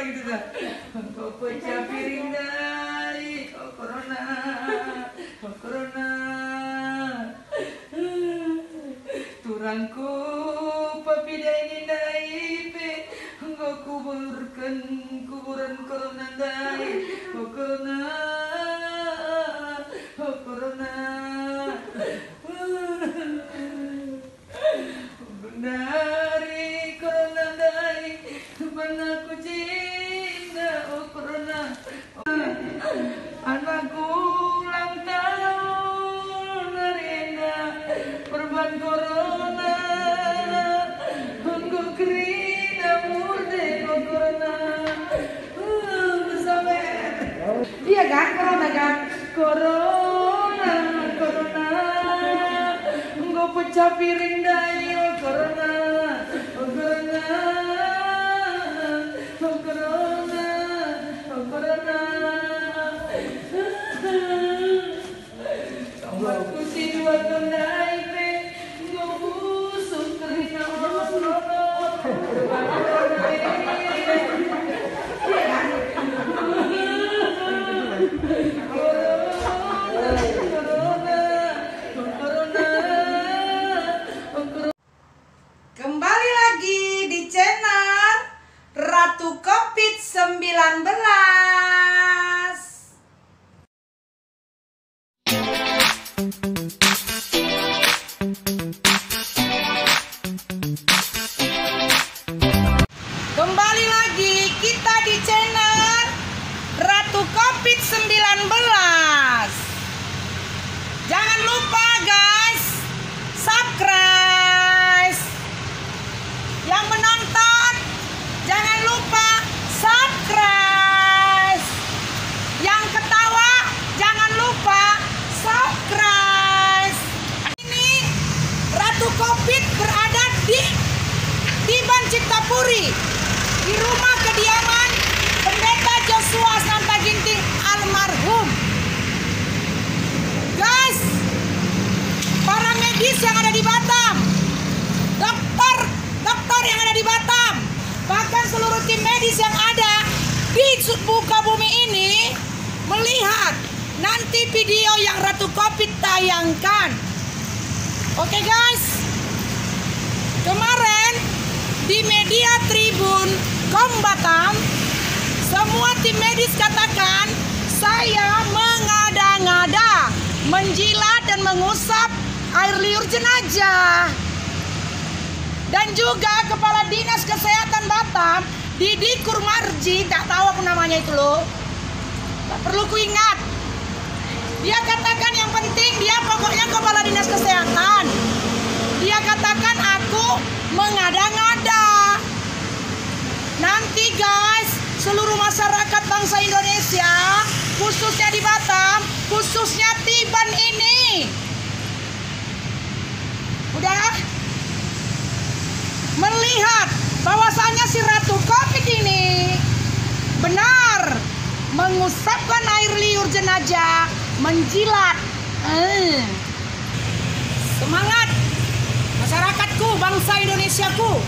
gitu dah. Kau pecah piring dari corona, corona. Turangku papida ini naipe, kau kuburan corona dari corona, corona. Dari corona dari mana ku cinta corona. Anakku ulang tahun arena perban corona. Engkau kerina murde corona. Sabar. Iya kan corona kan? Corona, corona. Engkau pecah piring dari corona, corona, corona, corona. Aku tidur naik, engkau busuk kerina corona. Kembali lagi di channel Ratu COVID-19. Kembali lagi kita di channel Ratu COVID-19. Jangan lupa guys, subscribe. Yang menonton jangan lupa subscribe. Yang ketawa jangan lupa subscribe. Ini Ratu Covid berada di Tiban Ciptapuri, di rumah kediaman Pendeta Joshua Asnanta Ginting almarhum. Guys, para medis yang ada di Batam, dokter yang ada di Batam, bahkan seluruh tim medis yang ada di muka bumi ini melihat nanti video yang Ratu Covid tayangkan. Oke guys, kemarin di media Tribun Kom Batam, semua tim medis katakan saya mengada-ngada menjilat dan mengusap air liur jenazah. Dan juga Kepala Dinas Kesehatan Batam, Didi Kurmarji, tak tahu aku namanya itu loh, tak perlu kuingat. Dia katakan yang penting dia pokoknya Kepala Dinas Kesehatan. Dia katakan aku mengada-ngada. Nanti guys, seluruh masyarakat bangsa Indonesia, khususnya di Batam, khususnya Tiban ini, udah melihat bahwasanya si Ratu Covid ini benar mengusapkan air liur jenazah, menjilat. Semangat masyarakatku, bangsa Indonesiaku.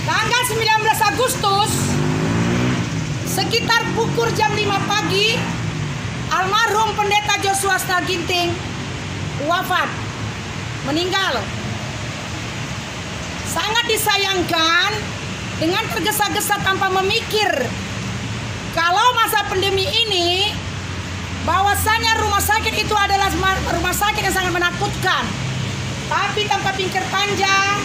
Tanggal 19 Agustus sekitar pukul jam 5 pagi almarhum Pendeta Joshua Asnanta Ginting wafat, meninggal. Sangat disayangkan dengan tergesa-gesa tanpa memikir kalau masa pandemi ini bahwasanya rumah sakit itu adalah rumah sakit yang sangat menakutkan. Tapi tanpa pikir panjang,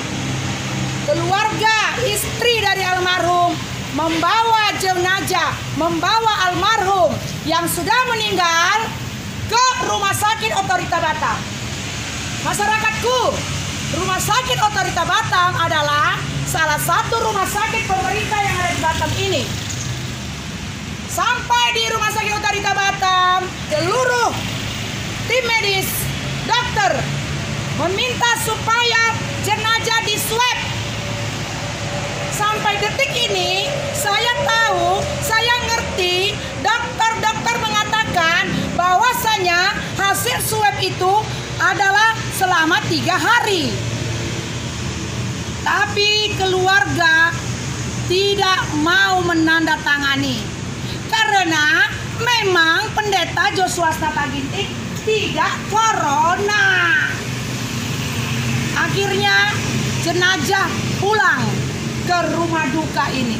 keluarga istri dari almarhum membawa jenazah, membawa almarhum yang sudah meninggal ke Rumah Sakit Otorita Batam. Masyarakat,ku, Rumah Sakit Otorita Batam adalah salah satu rumah sakit pemerintah yang ada di Batam ini. Sampai di Rumah Sakit Otorita Batam, seluruh tim medis, dokter meminta supaya jenazah diswab. Sampai detik ini saya tahu, saya ngerti, dokter-dokter mengatakan bahwasanya hasil swab itu adalah selama 3 hari. Tapi keluarga tidak mau menandatangani karena memang pendeta Joshua Nataginting tidak corona. Akhirnya jenazah pulang ke rumah duka ini.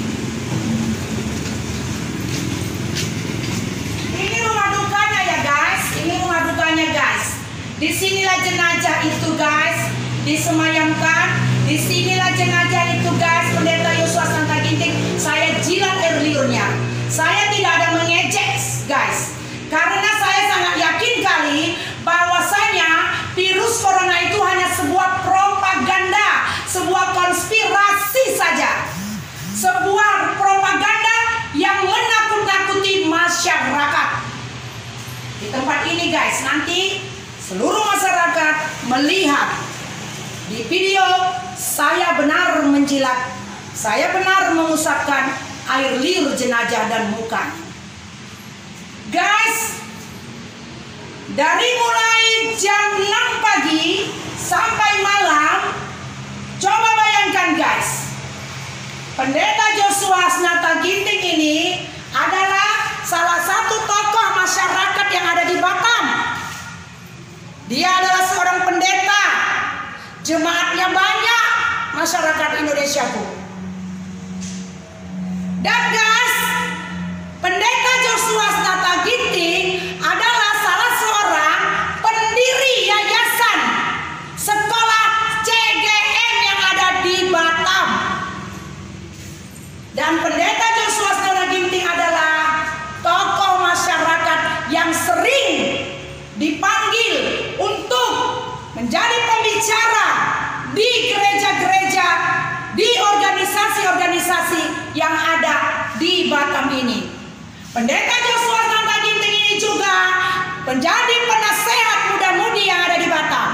Ini rumah dukanya ya guys, ini rumah dukanya guys. Disinilah jenazah itu guys disemayamkan. Disinilah jenazah itu guys, pendeta Joshua Nataginting. Saya jilat air liurnya. Saya tidak ada mengejek guys, karena saya sangat yakin kali bahwasanya virus corona itu hanya sebuah propaganda, sebuah konspirasi saja, sebuah propaganda yang menakut-nakuti masyarakat. Di tempat ini guys, nanti seluruh masyarakat melihat di video saya benar menjilat, saya benar mengusapkan air liur jenazah dan muka. Guys, dari mulai jam 6 pagi sampai malam, coba bayangkan guys, pendeta Joshua Nataginting ini adalah salah satu tokoh masyarakat yang ada di Batam. Dia adalah seorang pendeta, jemaatnya banyak, masyarakat Indonesia Bu. Dan guys, pendeta Joshua Nataginting adalah salah seorang pendiri yayasan sekolah CGM yang ada di Batam. Dan pendeta Joshua Nataginting adalah tokoh masyarakat yang sering dipanggil untuk menjadi pembicara di gereja-gereja, di organisasi-organisasi yang ada di Batam ini. Pendeta Joshua Nataginting ini juga menjadi penasehat muda-mudi yang ada di Batam.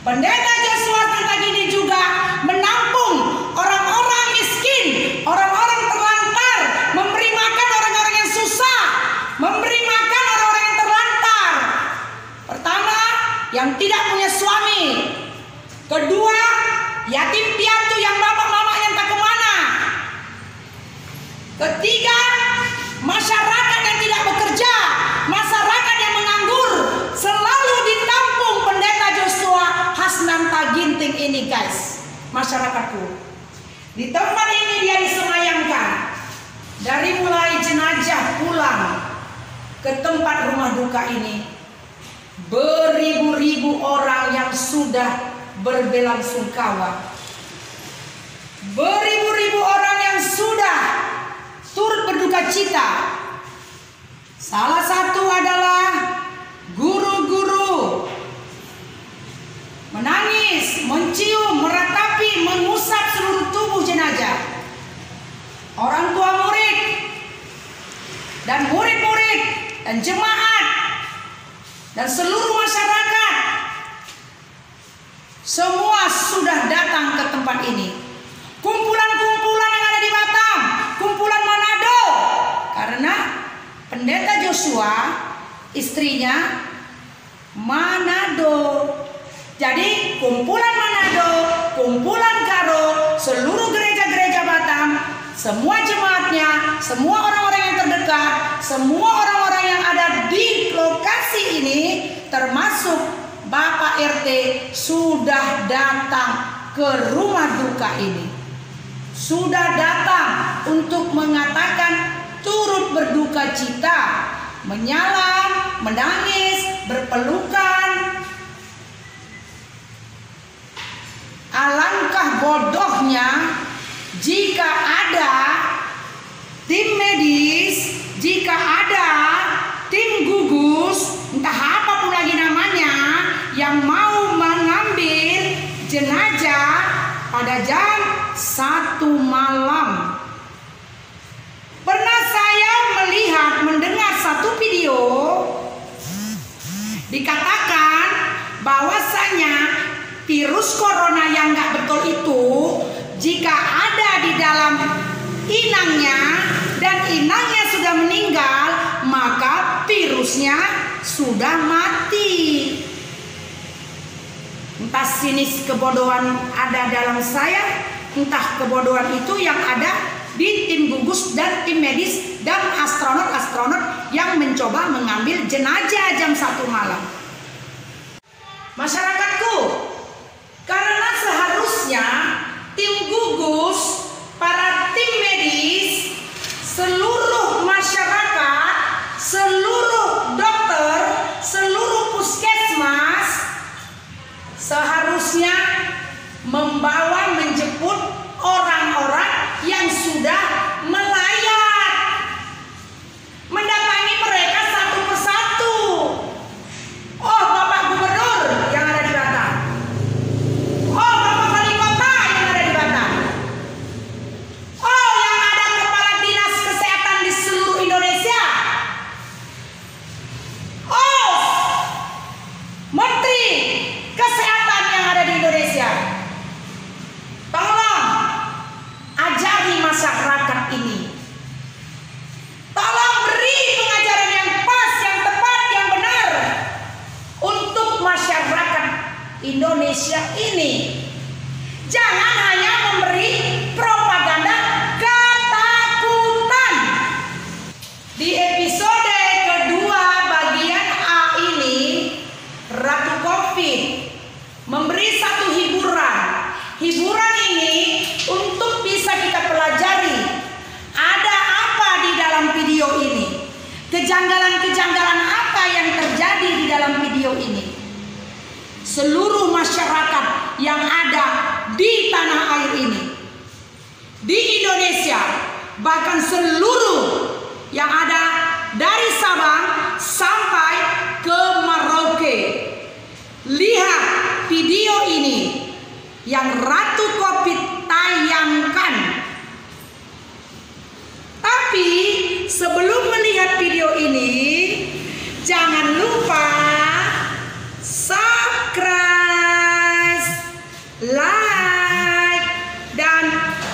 Pendeta Joshua Nataginting juga menampung orang-orang miskin, orang-orang terlantar, memberi makan orang-orang yang susah, memberi makan orang-orang yang terlantar. Pertama, yang tidak punya suami. Kedua, yatim piatu yang bapak mamanya entah kemana. Ketiga, masyarakat yang tidak bekerja, masyarakat yang menganggur, selalu ditampung pendeta Joshua Nataginting ini guys, masyarakatku. Di tempat ini dia disemayamkan. Dari mulai jenazah pulang ke tempat rumah duka ini, beribu-ribu orang yang sudah berbelasungkawa, beribu-ribu orang yang sudah turut berduka cita. Salah satu adalah guru-guru menangis, mencium, meratapi, mengusap seluruh tubuh jenazah. Orang tua murid dan murid-murid dan jemaat dan seluruh masyarakat semua sudah datang ke tempat ini. Kumpulan-kumpulan yang ada di Batam, kumpulan Manado, karena pendeta Joshua istrinya Manado. Jadi kumpulan Manado, kumpulan Karo, seluruh gereja-gereja Batam, semua jemaatnya, semua orang-orang yang terdekat, semua orang-orang yang ada di lokasi ini, termasuk Bapak RT, sudah datang ke rumah duka ini. Sudah datang untuk mengatakan turut berduka cita, menyalam, menangis, berpelukan. Alangkah bodohnya jika ada tim medis, jika ada tim gugus, entah apapun lagi namanya, yang mau mengambil jenazah pada jam 1 malam. Pernah saya melihat, mendengar satu video dikatakan bahwasanya virus corona yang nggak betul itu, jika ada di dalam inangnya dan inangnya sudah meninggal, maka virusnya sudah mati. Entah sinis kebodohan ada dalam saya, entah kebodohan itu yang ada di tim gugus dan tim medis dan astronot-astronot yang mencoba mengambil jenazah jam 1 malam. Masyarakatku, karena seharusnya tim gugus, para tim medis, seluruh masyarakat, seluruh dokter, seluruh puskesmas seharusnya membawa menjemput orang-orang yang sudah melayat, mendatangi mereka satu persatu. Oh, Bapak Gubernur yang ada di Batam, oh Bapak Wali Kota yang ada di Batam, oh yang ada kepala dinas kesehatan di seluruh Indonesia, oh Menteri Kesehatan yang ada di Indonesia. Tolong ajari masyarakat ini. Tolong beri pengajaran yang pas, yang tepat, yang benar untuk masyarakat Indonesia ini. Jangan hanya memberi propaganda ketakutan. Di episode kedua bagian A ini, Ratu Covid memberi satu hiburan. Hiburan ini untuk bisa kita pelajari ada apa di dalam video ini. Kejanggalan-kejanggalan apa yang terjadi di dalam video ini. Seluruh masyarakat yang ada di tanah air ini, di Indonesia, bahkan seluruh yang ada dari Sabang sampai ke Merauke, lihat video ini yang Ratu Covid tayangkan. Tapi sebelum melihat video ini, jangan lupa subscribe, like, dan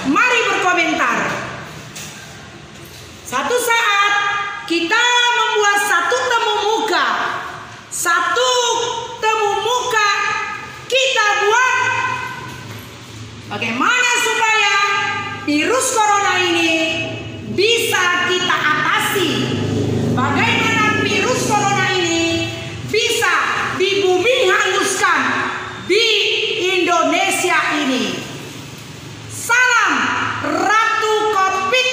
mari berkomentar. Satu saat kita membuat satu temu muka, satu temu muka kita buat bagaimana supaya virus corona ini bisa kita atasi. Bagaimana virus corona ini bisa di bumi hanguskan di Indonesia ini. Salam Ratu Covid.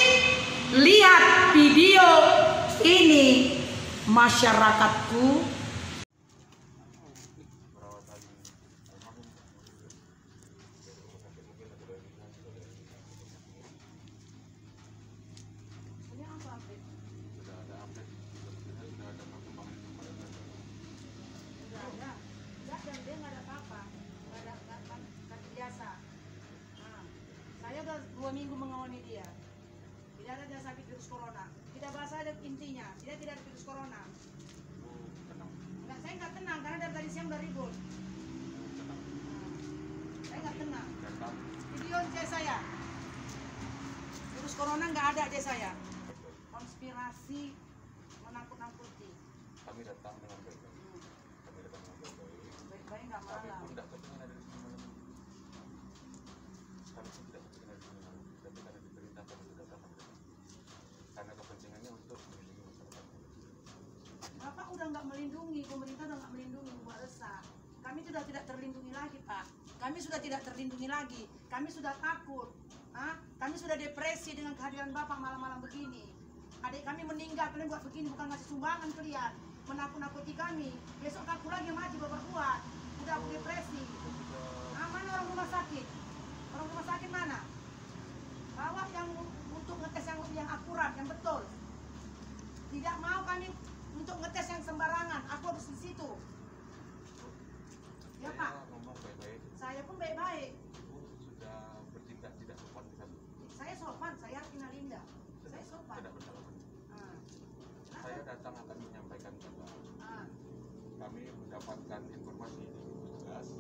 Lihat video ini masyarakatku. Saya udah 2 minggu mengawali dia. Tidak ada dia sakit virus corona. Kita bahas aja intinya. Dia tidak ada virus corona. Enggak, saya nggak tenang karena dari tadi siang udah ribut. Saya nggak tenang. Video cek saya. Virus corona nggak ada cek saya. Konspirasi menakut-nakuti. Kami datang dengan baik-baik. Baik-baik nggak malam. Kami pun tidak kepentingan dari sini malam. Kami pun tidak kepentingan dari sini malam. Tapi karena diperintahkan untuk datang kami datang. Karena kepentingannya untuk melindungi masyarakat. Bapak udah nggak melindungi, pemerintah udah nggak melindungi, buat resah. Kami sudah tidak terlindungi lagi, Pak. Kami sudah tidak terlindungi lagi. Kami sudah takut. Kami sudah depresi dengan kehadiran Bapak malam-malam begini. Adik kami meninggal, kalian buat begini bukan ngasih sumbangan kalian. Menakut-nakuti kami. Besok aku lagi yang mati Bapak buat. Udah aku depresi. Mana orang rumah sakit? Orang rumah sakit mana? Bawa yang untuk ngetes yang akurat, yang betul. Tidak mau kami untuk ngetes yang sembarangan. Aku harus di situ. Ya Pak. Ngomong baik-baik. Saya pun baik-baik. Ibu sudah bertindak tidak sopan di kami. Saya sopan, saya Rina Linda. Saya sopan. Tidak bersalah. Saya datang akan menyampaikan bahwa kami mendapatkan informasi petugas.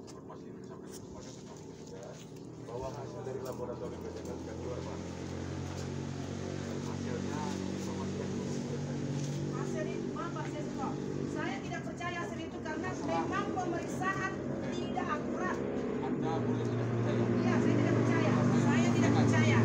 Informasi ini disampaikan kepada ketua petugas bahwa hasil dari laboratorium kesehatan sudah keluar, Pak. Hasilnya informasi Hasil itu, maaf Pak, saya stop. Saya tidak percaya hasil itu karena memang pemeriksaan tidak akurat. Anda boleh tidak percaya. Iya, saya tidak percaya. Saya tidak percaya.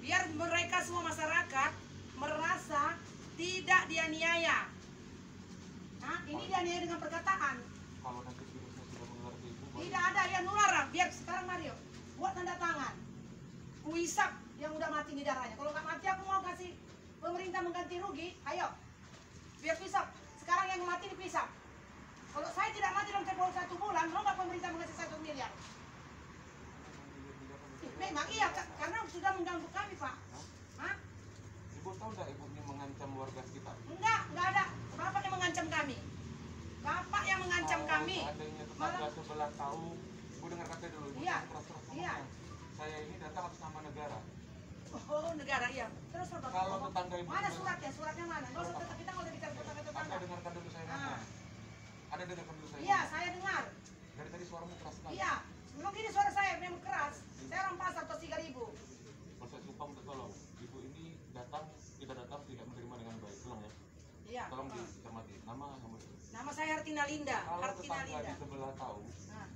biar mereka semua masyarakat merasa tidak dianiaya. Nah, ini dianiaya dengan perkataan. Kalau nanti virusnya sudah menular ke ibu, Tidak ada yang nular. Biar sekarang Mario buat tanda tangan. Kuisap yang udah mati di darahnya. Kalau nggak mati aku mau kasih pemerintah mengganti rugi. Ayo, biar pisap. Sekarang yang mati dipisap. Kalau saya tidak mati dalam tempoh 1 bulan, mau nggak pemerintah mengasih 1 miliar? Memang iya, karena sudah mengganggu kami, Pak. Hah? ibu tahu nggak ibu ini mengancam warga sekitar? Enggak ada. Bapak yang mengancam kami. Bapak yang mengancam kami. Seandainya tetangga sebelah tahu, ibu dengar kata dulu. Ibu Iya. keras-keras Iya. ngomongnya. Saya ini datang atas nama negara. Oh, negara iya. Terus Bapak. Kalau tetangga ibu Mana suratnya? Suratnya mana? Nggak usah, kita nggak usah bicara tetangga-tetangga. Anda dengarkan dulu saya ngomong. Ah. Anda dengarkan dulu saya Iya, ngomong. saya dengar. Dari tadi suaramu keras sekali. Iya, memang gini suara saya memang keras. Saya orang pasar tos 3.000. Kalau saya sumpah minta tolong, ibu ini kita datang tidak menerima dengan baik. Tolong ya. Iya. Tolong dicermati. Nama kamu. Nama saya Hartina Linda. Kalau Hartina tetangga Linda. di sebelah tahu, Nah,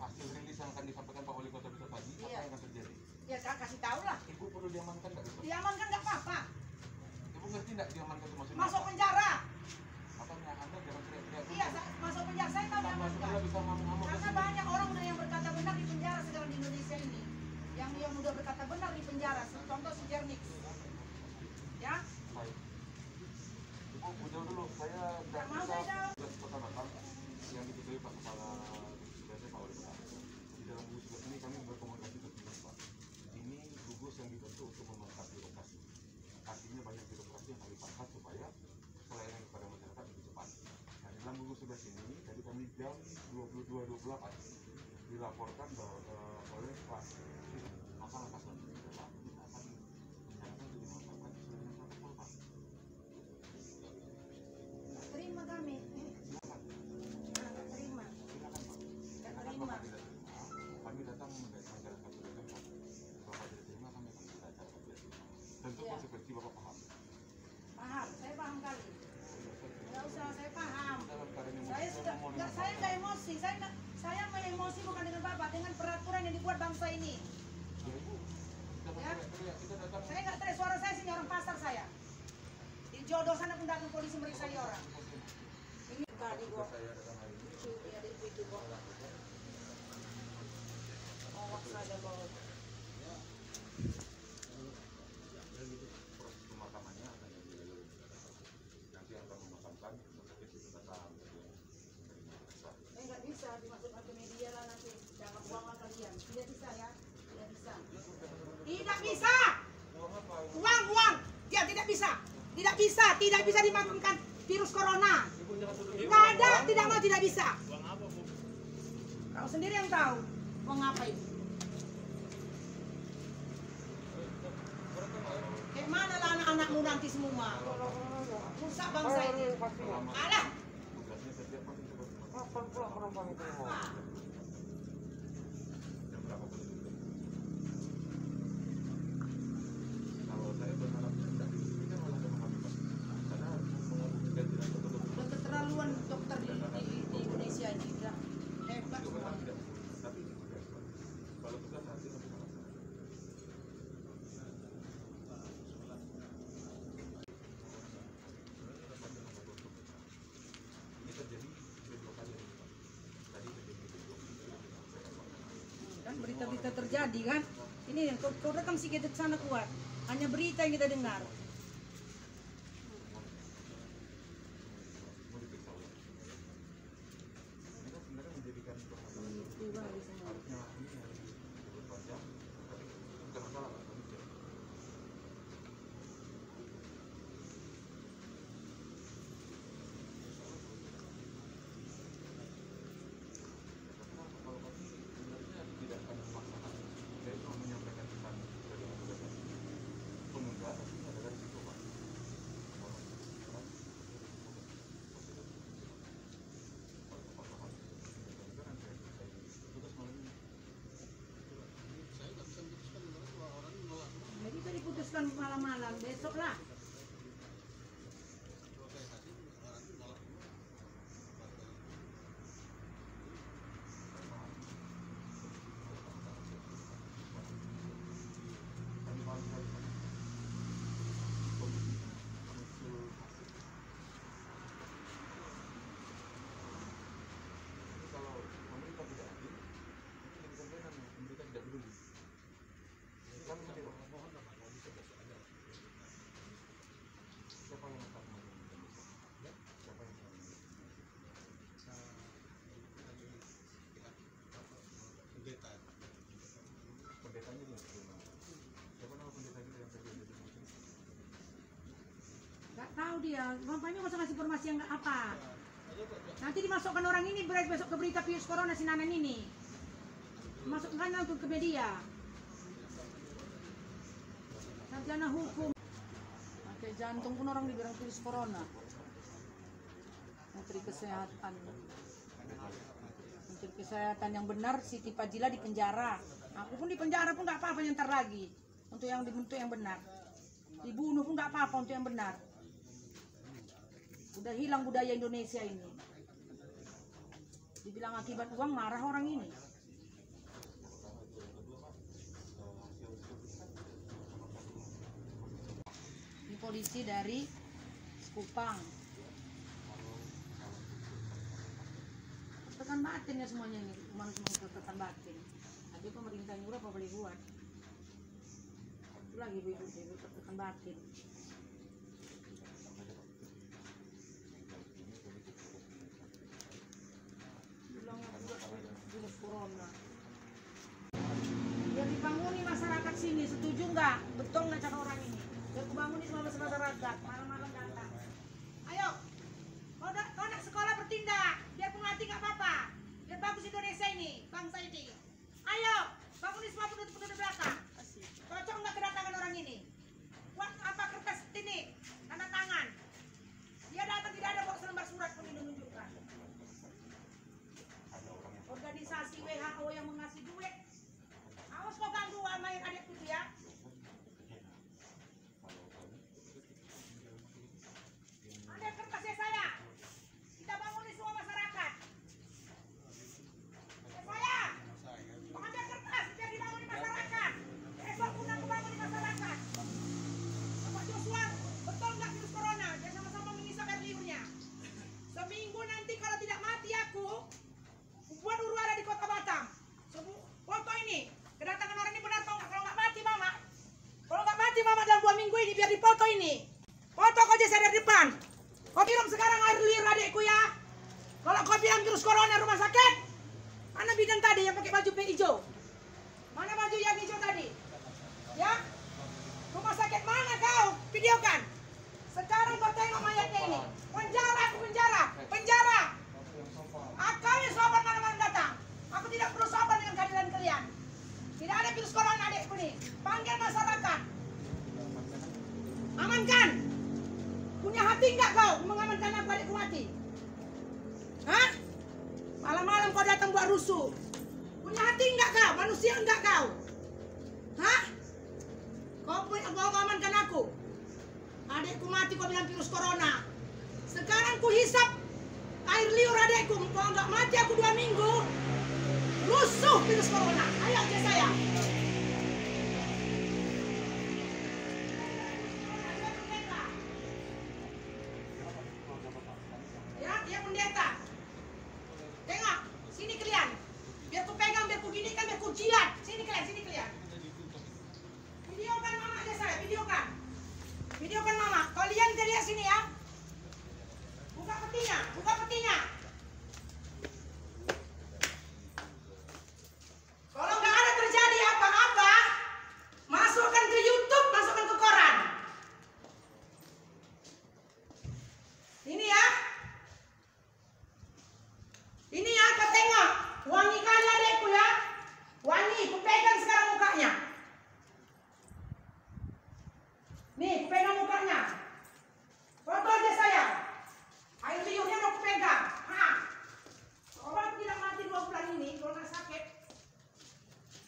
hasil rilis yang akan disampaikan Pak Wali Kota besok tadi, apa Iya. yang akan terjadi? ya Kak kasih tahu lah. Ibu perlu diamankan nggak besok? Diamankan nggak apa-apa. Ibu ngerti nggak diamankan itu maksudnya? Masuk penjara. Makanya Anda jangan teriak-teriak. Iya, masuk penjara. Saya tahu Tambah diamankan. sebelah bisa ngamuk-ngamuk ke Karena sini. banyak orang udah yang berkata benar di penjara sekarang di Indonesia ini. Yang udah berkata benar di penjara. Contoh si Jernix. Ya, Baik. Ibu jauh dulu. Saya Nggak mau saya jauh. tugas Kota Batam yang diketahui Pak Kepala Tugas Pak Wali Kota. Di dalam gugus tugas ini kami berkomunikasi terus Pak. Ini gugus yang dibentuk untuk memangkat birokrasi. Artinya banyak birokrasi yang kami pangkat supaya pelayanan kepada masyarakat lebih cepat. Nah, di dalam gugus tugas ini tadi kami jam 22.28 dilaporkan bahwa oleh Pak masalah kasus Pak ini akan menjalankan dengan masyarakat sesuai dengan protokol Pak. terima kami. Silakan. Nggak terima. Silakan Pak. Nggak Silakan terima. Bapak tidak terima. Kami datang menjalankan tugas Pak. Bapak tidak terima kami akan kita acara tidak terima. Tentu Iya. konsekuensi Bapak paham. Paham, saya paham kali. Nggak usah, saya paham. Dalam keadaan emosi, Saya sudah, ngomong nggak, dengan saya Bapak. nggak emosi. Saya emosi bukan dengan Bapak, dengan peraturan yang dibuat bangsa ini. Ya Ibu, jangan Ya. teriak-teriak. Kita datang. Saya nggak teriak, suara saya sini orang pasar saya. Di Jodoh sana pun datang polisi meriksa dia orang. Ini tadi gua. Saya datang hari ini. Ya, itu gua. Oh, saja bawa. Proses pemakamannya akan nanti akan memakamkan tapi itu datang Nggak bisa dimasukkan ke media lah nanti. Jangan uang kalian. Tidak bisa ya. Tidak bisa. Tidak bisa. Uang. Ya tidak bisa. Tidak bisa dimakamkan virus corona. Nggak ada, tidak bisa. Kau sendiri yang tahu. Uang apa itu? Kayak mana lah anak-anakmu nanti semua? Rusak bangsa ini. Alah. tugasnya setiap pasti coba Kapan pula perempuan itu mau? jam berapa boleh dulu. Kalau saya berharap tidak diberikan malah sama kami Pak. Karena mengaku kita tidak betul-betul Udah keterlaluan dokter di Indonesia ini. Udah hebat itu semua. memang tidak betul. Tapi ini tugas Pak. Kalau tugas nanti kami akan laksanakan. Ini terjadi dua kali hari ini Pak. Tadi terjadi dua kali. Kan berita-berita terjadi kan. Ini yang kau rekam sih kita sana kuat. Hanya berita yang kita dengar. Mau diperiksa ulang. Ini kan sebenarnya menjadikan permasalahan. Harusnya ini harus 24 jam, tapi bukan masalah Pak. Kami cek. Kalau kami sebenarnya tidak akan memaksakan, saya cuma menyampaikan pesan sesuai dengan tugas kami. Penundaan artinya adalah risiko Pak. Jadi itu diputuskan malam-malam. Besok lah. Kami paham sekali Pak. tahu dia. Bapaknya masa ngasih informasi yang nggak apa. Nanti dimasukkan orang ini besok ke berita virus corona si Nanan ini. Masukkan langsung ke media. Sarjana hukum. Pakai jantung pun orang dibilang virus corona. Menteri Kesehatan. Menteri Kesehatan yang benar Siti Fadila di penjara. Aku pun di penjara pun nggak apa-apa nyentar lagi. Untuk yang dibentuk yang benar. Dibunuh pun nggak apa-apa untuk yang benar. Udah hilang budaya Indonesia ini. Dibilang akibat uang marah orang ini. Ini polisi dari Kupang. Tekan batin ya semuanya ini. Manusia tekan batin. Tapi pemerintah yang apa boleh buat? Itu lagi ibu-ibu tertekan batin. Bilangnya virus corona. Biar dibanguni masyarakat sini, setuju nggak? Betul nggak cara orang ini? Biar kubanguni semua masyarakat, malam-malam datang. Ayo, kau nak sekolah bertindak, biar mati nggak apa-apa. Biar bagus Indonesia ini, bangsa ini. Ayo, banguni semua penduduk belakang. Cocok nggak kedatangan orang ini? Buat apa kertas ini? Tanda tangan. Dia datang tidak ada bawa selembar surat pun menunjukkan. Organisasi WHO yang mengasih duit. Awas kau ganggu sama yang adikku itu ya. Ada kertasnya saya. Kita bangun semua masyarakat. Saya. Ada kertas biar dibangun masyarakat. Esok pun aku bangun di masyarakat. Bapak Joshua, betul nggak virus corona? Dia sama-sama mengisap air liurnya. Seminggu nanti kalau tidak mati aku buat huru-hara di kota Batam. Foto ini, kedatangan orang ini benar atau nggak? Kalau nggak mati mama, kalau nggak mati mama dalam 2 minggu ini biar dipoto ini. Foto kau aja saya dari depan. Kau bilang sekarang air liur adikku ya. Kalau kau bilang virus corona rumah sakit, mana bidan tadi yang pakai baju hijau? Mana baju yang hijau tadi? Ya, rumah sakit mana kau? Videokan. Sekarang kau tengok mayatnya ini. Penjara, aku penjara, penjara. Kau yang sopan malam-malam datang. Aku tidak perlu sopan dengan kehadiran kalian. Tidak ada virus corona adikku nih. Panggil masyarakat. Amankan. Punya hati enggak kau mengamankan aku adikku mati? Hah? Malam-malam kau datang buat rusuh. Punya hati enggak kau? Manusia enggak kau? Hah? Kau amankan aku. Adikku mati kau bilang virus corona. Sekarang ku hisap air liur adikku. Kalau enggak mati aku 2 minggu. Rusuh virus corona. Ayo ke saya. Ya, dia pendeta. Tengok, sini kalian. Biar ku pegang, biar ku ginikan, biar ku jilat. Sini kalian. Videokan mama aja saya, videokan. Videokan mama. Kalian lihat sini ya. Buka petinya. Kalau nggak ada terjadi apa-apa, masukkan ke YouTube, masukkan ke koran. Ini ya. Ini ya, kau tengok. Wangi kali adekku ya. Wangi, ku pegang sekarang mukanya. Nih, ku pegang mukanya. Foto aja saya. Air liurnya mau ku pegang. Orang tidak mati 2 bulan ini, kalau nggak sakit.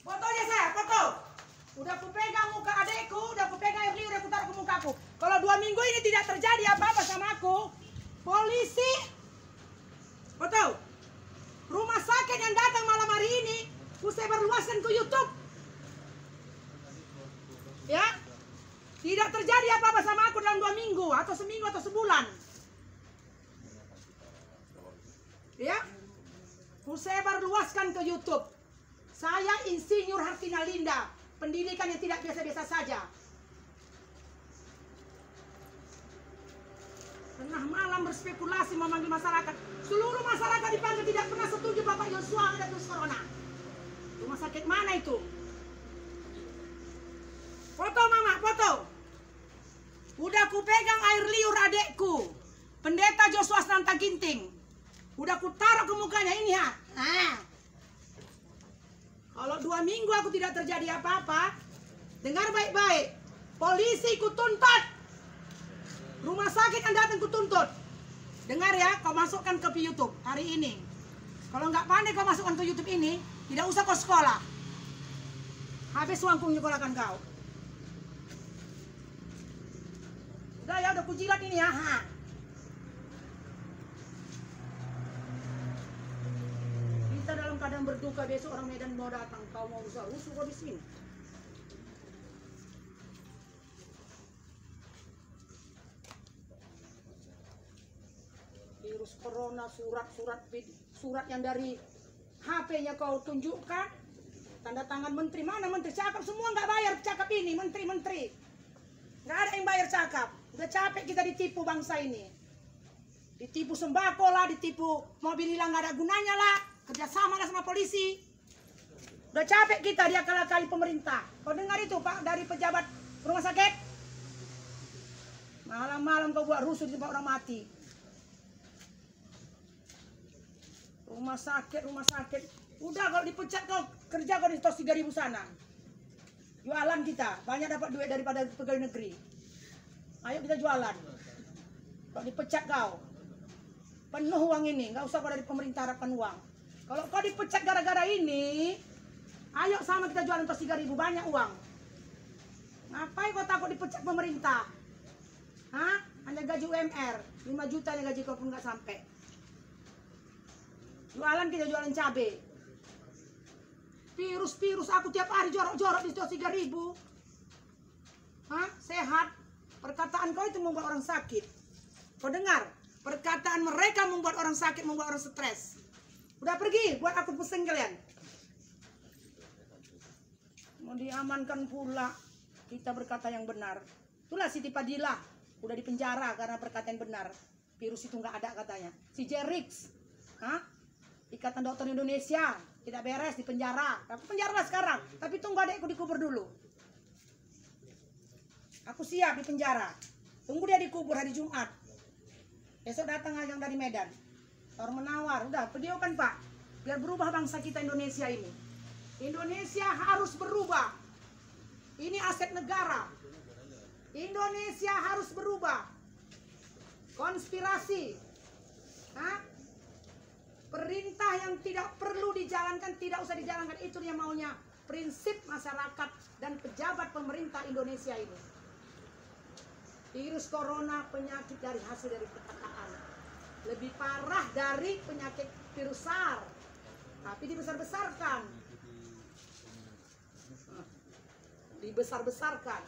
Foto aja saya, foto. Udah ku pegang muka adekku, udah ku pegang air liur, udah ku taruh ke mukaku. Kalau 2 minggu ini tidak terjadi apa-apa sama aku, polisi, foto. Rumah sakit yang datang malam hari ini, ku sebarluaskan ke YouTube. Ya, tidak terjadi apa-apa sama aku dalam 2 minggu, atau seminggu, atau sebulan. Ya, ku sebarluaskan ke YouTube. Saya Insinyur Hartina Linda, pendidikan yang tidak biasa-biasa saja. Tengah malam berspekulasi memanggil masyarakat. Seluruh masyarakat dipanggil tidak pernah setuju Bapak Joshua ada virus corona. Rumah sakit mana itu? Foto mama, foto. Udah ku pegang air liur adekku. Kinting. Udah ku taruh ke mukanya ini ha. Nah. Kalau 2 minggu aku tidak terjadi apa-apa, dengar baik-baik. Polisi ku tuntut. Rumah sakit yang datang ku tuntut. Dengar ya, kau masukkan ke YouTube hari ini. Kalau nggak pandai kau masukkan ke YouTube ini, tidak usah kau sekolah. Habis uangku nyekolahkan kau. Udah ya, udah kujilat ini ya. Ha. Kita dalam keadaan berduka, besok orang Medan mau datang, kau mau rusuh kau di sini. Virus corona, surat yang dari HP-nya kau tunjukkan, tanda tangan menteri, mana menteri cakap semua nggak bayar cakap ini, menteri nggak ada yang bayar cakap. Udah capek kita ditipu bangsa ini, ditipu sembako lah, ditipu mobil hilang nggak ada gunanya lah, kerjasama lah sama polisi. Udah capek kita diakal-akali pemerintah. Kau dengar itu Pak dari pejabat rumah sakit, malam-malam kau buat rusuh di tempat orang mati. Rumah sakit. Udah kalau dipecat kau kerja kau di tos 3.000 sana. Jualan kita, banyak dapat duit daripada pegawai negeri. Ayo kita jualan. Kalau dipecat kau, penuh uang ini, nggak usah kau dari pemerintah harapkan uang. Kalau kau dipecat gara-gara ini, ayo sama kita jualan tos 3.000, banyak uang. Ngapain kau takut dipecat pemerintah? Hah? Hanya gaji UMR, 5 juta yang gaji kau pun nggak sampai. Jualan kita jualan cabai. Virus aku tiap hari jorok-jorok di tos 3.000. Hah? Sehat. Perkataan kau itu membuat orang sakit. Kau dengar? Perkataan mereka membuat orang sakit, membuat orang stres. Udah pergi, buat aku pusing kalian. Mau diamankan pula. Kita berkata yang benar. Itulah Siti Fadilah. Udah dipenjara karena perkataan benar. Virus itu nggak ada katanya. Si Jerix. Hah? Ikatan Dokter Indonesia tidak beres di penjara. Aku penjara lah sekarang, tapi tunggu adekku dikubur dulu. Aku siap di penjara. Tunggu dia dikubur hari Jumat. Besok datang yang dari Medan. Orang menawar, udah videokan Pak. Biar berubah bangsa kita Indonesia ini. Indonesia harus berubah. Ini aset negara. Indonesia harus berubah. Konspirasi. Hah? Perintah yang tidak perlu dijalankan, tidak usah dijalankan. Itu yang maunya prinsip masyarakat dan pejabat pemerintah Indonesia ini. Virus corona penyakit dari hasil dari perkataan. Lebih parah dari penyakit virus SARS. Tapi dibesar-besarkan. Dibesar-besarkan.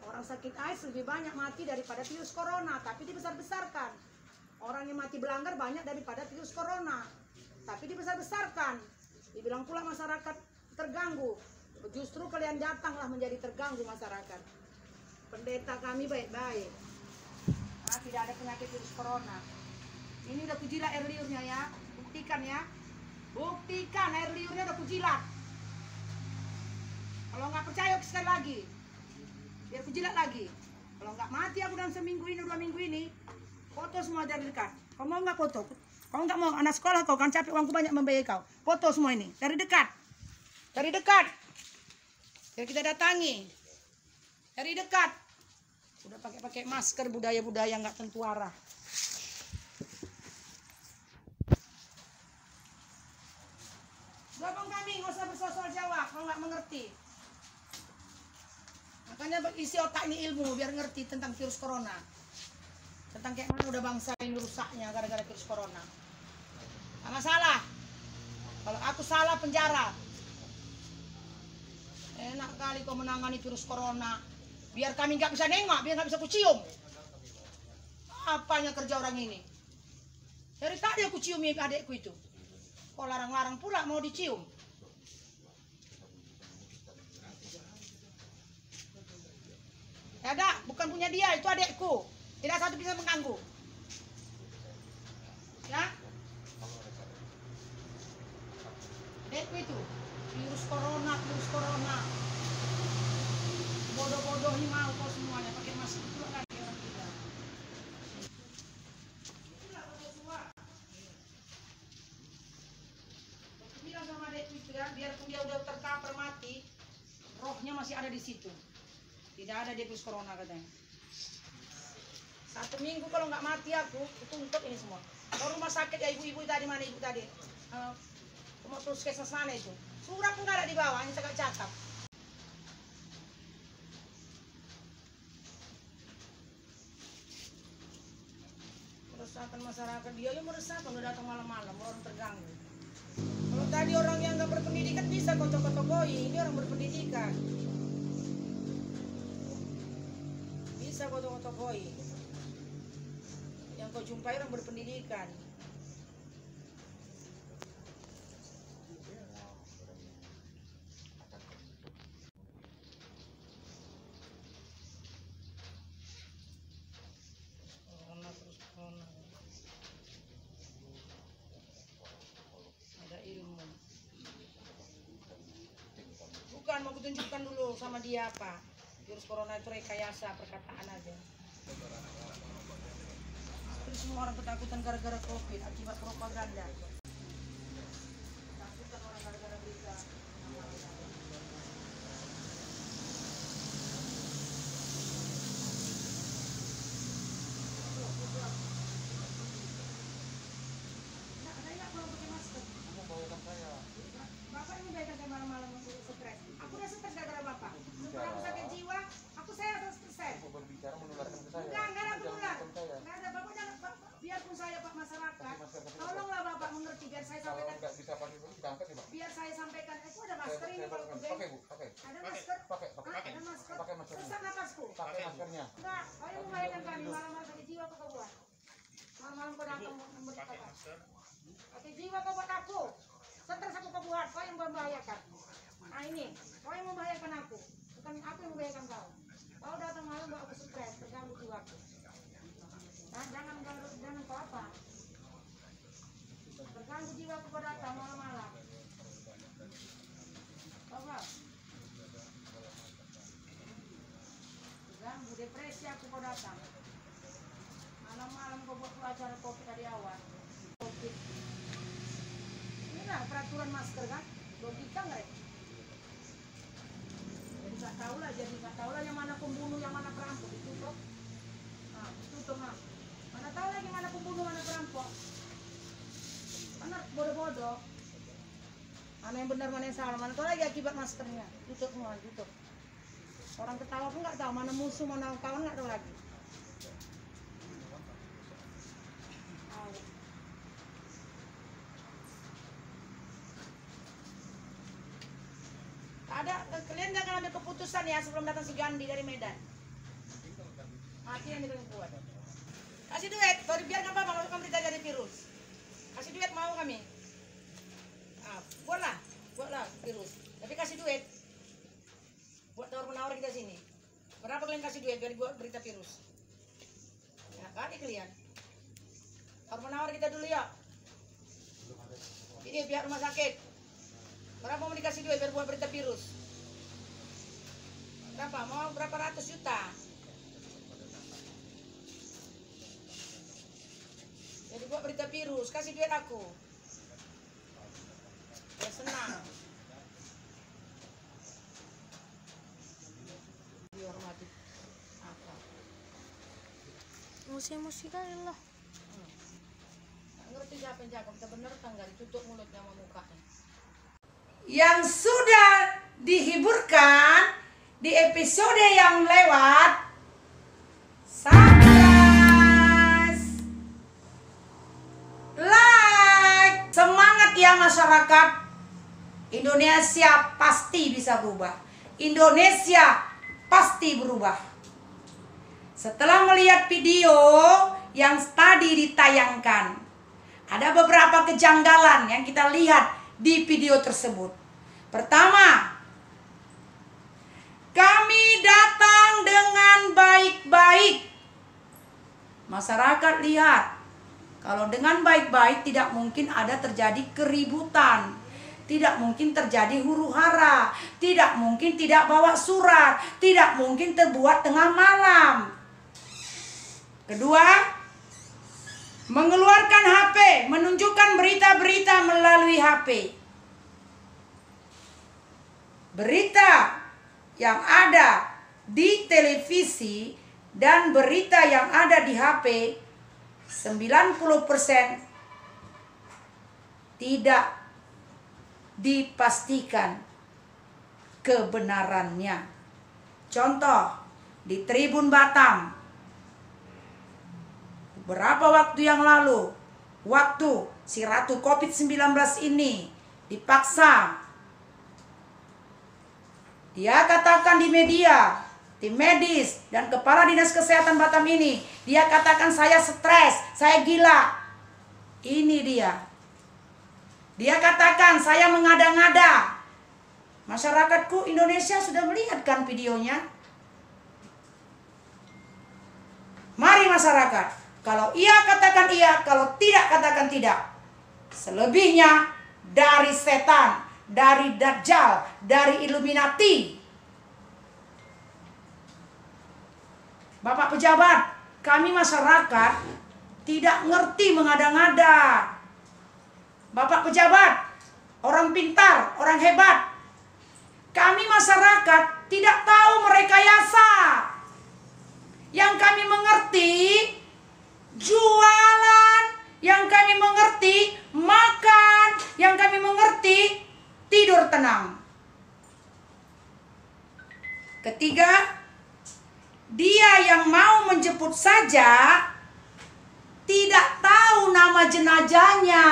Orang sakit AIDS lebih banyak mati daripada virus corona, tapi dibesar-besarkan. Orang yang mati belanggar banyak daripada virus corona, tapi dibesar-besarkan. Dibilang pula masyarakat terganggu. Justru kalian datanglah menjadi terganggu masyarakat. Pendeta kami baik-baik. Nah, tidak ada penyakit virus corona. Ini udah kujilat air liurnya ya. Buktikan ya. Buktikan air liurnya udah kujilat. Kalau nggak percaya sekali lagi. Biar kujilat lagi. Kalau nggak mati aku dalam seminggu ini, 2 minggu ini. Foto semua dari dekat. Kau mau nggak foto? Kau nggak mau anak sekolah kau kan capek uangku banyak membayar kau. Foto semua ini dari dekat. Dari dekat. Biar kita datangi. Dari dekat. Udah pakai masker, budaya-budaya nggak tentu arah. Gabung kami, nggak usah bersosok Jawa, kalau nggak mengerti. Makanya isi otak ini ilmu biar ngerti tentang virus corona. Tentang kayak mana udah bangsa ini rusaknya gara-gara virus corona. Nggak masalah. Kalau aku salah penjara. Enak kali kau menangani virus corona. Biar kami nggak bisa nengok, biar nggak bisa kucium. Apanya kerja orang ini? Dari tadi aku cium adekku itu. Kok larang-larang pula mau dicium? Ya ada, bukan punya dia, itu adekku. Tidak satu bisa mengganggu. Ya? Adekku itu. Virus corona. Bodoh-bodohi mau kau semuanya pakai masker pula lagi orang kita. masih ada di situ. Tidak ada dia virus corona katanya. 1 minggu kalau nggak mati aku tutup ini semua. Kalau rumah sakit ya ibu-ibu tadi mana ibu tadi? Rumah puskesmas mana itu? Surat pun nggak ada di bawah, hanya cakap-cakap. Meresahkan masyarakat, dia yang meresahkan udah datang malam-malam, orang terganggu. Kalau tadi orang yang nggak berpendidikan bisa kotok-kotokoi, ini orang berpendidikan. Bisa kotok-kotokoi. Yang kau jumpai orang berpendidikan. Ada ilmu. Bukan, mau kutunjukkan dulu sama dia apa. Virus corona itu rekayasa perkataan aja. Terus semua orang ketakutan gara-gara COVID akibat propaganda. Ketakutan orang gara-gara berita. Bapak ini baik saya malam-malam stres. Aku udah stres gara-gara bapak. Setelah aku sakit jiwa, aku sehat 100%. Aku berbicara menularkan ke saya. Enggak ada menular. Enggak ada, bapak jangan, biarpun saya Pak masyarakat, tolonglah bapak mengerti biar saya Kalau sampaikan. nggak bisa pakai itu diangkat ya, Pak. Biar saya sampaikan, aku ada masker ini kalau Pakai, pegang. Bu, pakai. Ada masker? Pakai. Ada masker. Pakai maskernya. Sesak napasku. Pakai maskernya. Enggak, kau yang membahayakan kami malam-malam sakit jiwa kau buat. Malam-malam kau datang memberi kata. Sakit jiwa kau buat aku. Stres aku kau buat, kau yang membahayakan. Nah ini, kau yang membahayakan aku, bukan aku yang membahayakan kau. Kau datang malam bawa aku stres, terganggu jiwaku. Nah, jangan kau apa? Terganggu jiwaku kau datang malam-malam. Kau nggak? Terganggu depresi aku kau datang. Malam-malam kau buat acara COVID dari awal. COVID. Inilah peraturan masker kan? Logika nggak ya? Jadi nggak tahu lah yang mana pembunuh, yang mana perampok, ditutup. Nah, ditutup nah. Mana tahu lagi mana pembunuh, mana perampok. Mana bodoh-bodoh. Mana yang benar, mana yang salah, mana tahu lagi akibat maskernya. Tutup semua, tutup. Orang ketawa pun nggak tahu mana musuh, mana kawan nggak tahu lagi. Ada, kalian jangan ambil keputusan ya sebelum datang si Gandhi dari Medan. Mati yang kita buat. Kasih duit, baru biar nggak apa-apa kalau berita dari virus. Kasih duit mau kami. Nah, buatlah virus. Tapi kasih duit. Buat tawar-menawar kita sini. Berapa kalian kasih duit biar buat berita virus? Ya kali kalian. Tawar-menawar kita dulu ya. Ini pihak rumah sakit. Berapa mau dikasih duit biar buat berita virus? Berapa? Mau berapa ratus juta? Jadi buat berita virus, kasih duit aku. Ya senang. Dihormati. Apa? Emosi-emosi kali lah. Ngerti siapa yang jago? Kita bener kan nggak ditutup mulutnya sama mukanya. Yang sudah dihiburkan di episode yang lewat, subscribe, like, semangat ya masyarakat. Indonesia pasti bisa berubah. Indonesia pasti berubah. Setelah melihat video yang tadi ditayangkan, ada beberapa kejanggalan yang kita lihat di video tersebut. Pertama, kami datang dengan baik-baik. Masyarakat lihat, kalau dengan baik-baik tidak mungkin ada terjadi keributan, tidak mungkin terjadi huru-hara, tidak mungkin tidak bawa surat, tidak mungkin terbuat tengah malam. Kedua, mengeluarkan HP, menunjukkan berita-berita melalui HP. Berita yang ada di televisi dan berita yang ada di HP 90% tidak dipastikan kebenarannya. Contoh, di Tribun Batam beberapa waktu yang lalu, waktu si Ratu COVID-19 ini dipaksa, dia katakan di media, tim medis dan kepala dinas kesehatan Batam ini, dia katakan saya stres, saya gila. Ini dia. Dia katakan saya mengada-ngada. Masyarakatku Indonesia sudah melihat kan videonya? Mari masyarakat, kalau iya katakan iya, kalau tidak katakan tidak. Selebihnya dari setan, dari Dajjal, dari Illuminati. Bapak pejabat, kami masyarakat tidak ngerti mengada-ngada. Bapak pejabat, orang pintar, orang hebat, kami masyarakat tidak tahu merekayasa. Yang kami mengerti jualan, yang kami mengerti makan, yang kami mengerti tidur tenang. Ketiga, dia yang mau menjemput saja tidak tahu nama jenazahnya.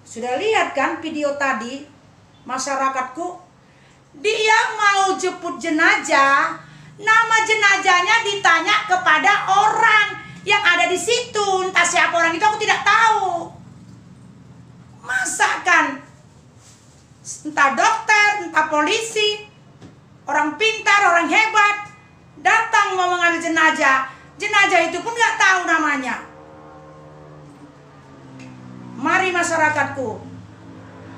Sudah lihat kan video tadi, masyarakatku? Dia mau jemput jenazah, nama jenazahnya ditanya kepada orang yang ada di situ. Entah siapa orang itu, aku tidak tahu. Masa kan entah dokter, entah polisi, orang pintar, orang hebat datang mau mengambil jenazah. Jenazah itu pun nggak tahu namanya. Mari masyarakat,ku,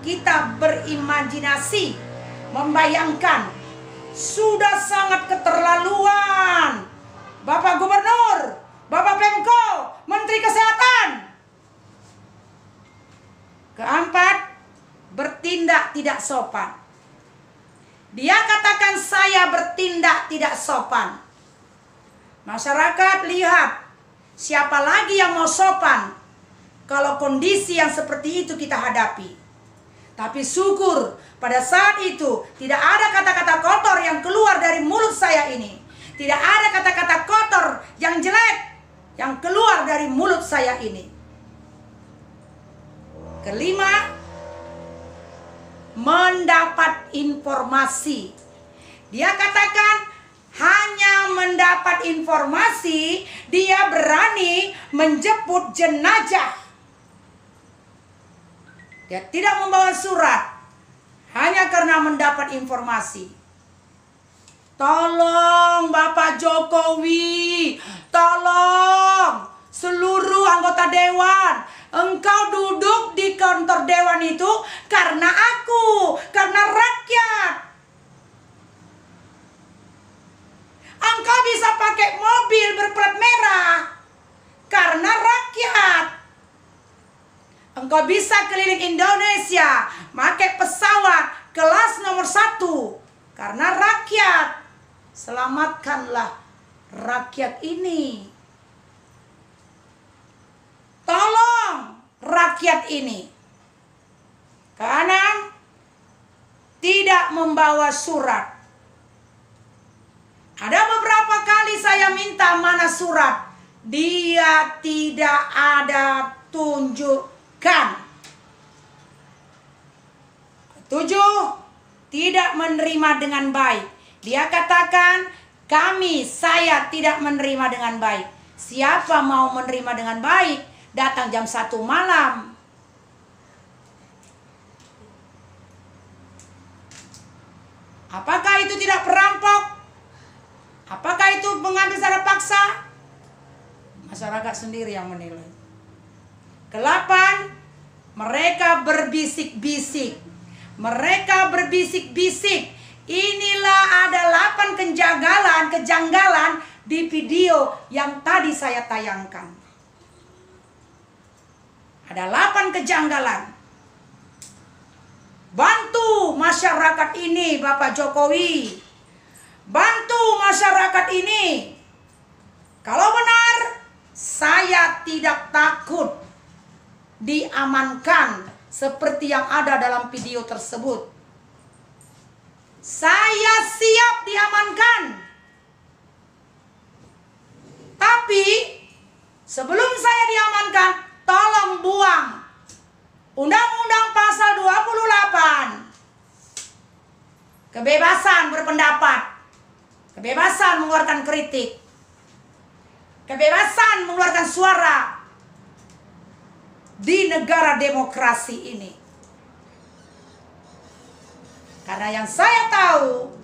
kita berimajinasi, membayangkan. Sudah sangat keterlaluan. Bapak Gubernur, Bapak Pemko, Menteri Kesehatan. Keempat, bertindak tidak sopan. Dia katakan saya bertindak tidak sopan. Masyarakat lihat, siapa lagi yang mau sopan kalau kondisi yang seperti itu kita hadapi. Tapi syukur pada saat itu tidak ada kata-kata kotor yang keluar dari mulut saya ini. Tidak ada kata-kata kotor yang jelek yang keluar dari mulut saya ini. Kelima, mendapat informasi. Dia katakan hanya mendapat informasi, dia berani menjemput jenazah. Dia tidak membawa surat, hanya karena mendapat informasi. Tolong Bapak Jokowi, tolong seluruh anggota dewan, engkau duduk di kantor dewan itu karena aku, karena rakyat. Engkau bisa pakai mobil berplat merah karena rakyat. Engkau bisa keliling Indonesia pakai pesawat kelas nomor 1 karena rakyat. Selamatkanlah rakyat ini. Tolong rakyat ini. Keenam, tidak membawa surat. Ada beberapa kali saya minta mana surat. Dia tidak ada tunjukkan. 7, tidak menerima dengan baik. Dia katakan, saya tidak menerima dengan baik. Siapa mau menerima dengan baik? Datang jam 1 malam. Apakah itu tidak perampok? Apakah itu mengambil secara paksa? Masyarakat sendiri yang menilai. Ke-8, mereka berbisik-bisik. Mereka berbisik-bisik. Inilah ada 8 kejanggalan di video yang tadi saya tayangkan. Ada 8 kejanggalan. Bantu masyarakat ini, Bapak Jokowi. Bantu masyarakat ini. Kalau benar, saya tidak takut diamankan seperti yang ada dalam video tersebut. Saya siap diamankan. Tapi sebelum saya diamankan, tolong buang Undang-Undang Pasal 28. Kebebasan berpendapat, kebebasan mengeluarkan kritik, kebebasan mengeluarkan suara di negara demokrasi ini. Karena yang saya tahu,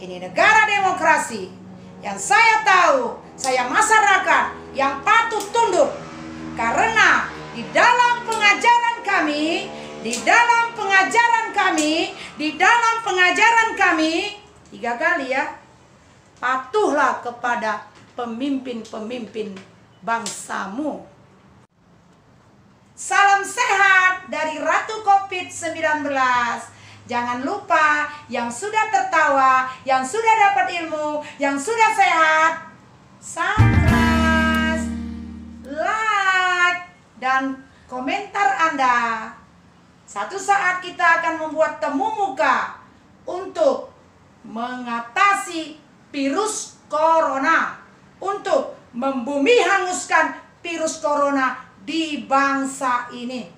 ini negara demokrasi. Yang saya tahu, saya masyarakat yang patut tunduk. Karena di dalam pengajaran kami, di dalam pengajaran kami 3 kali ya, patuhlah kepada pemimpin-pemimpin bangsamu. Salam sehat dari Ratu COVID-19. Jangan lupa yang sudah tertawa, yang sudah dapat ilmu, yang sudah sehat, subscribe, like, dan komentar Anda. Satu saat kita akan membuat temu muka untuk mengatasi virus corona, untuk membumi hanguskan virus corona di bangsa ini.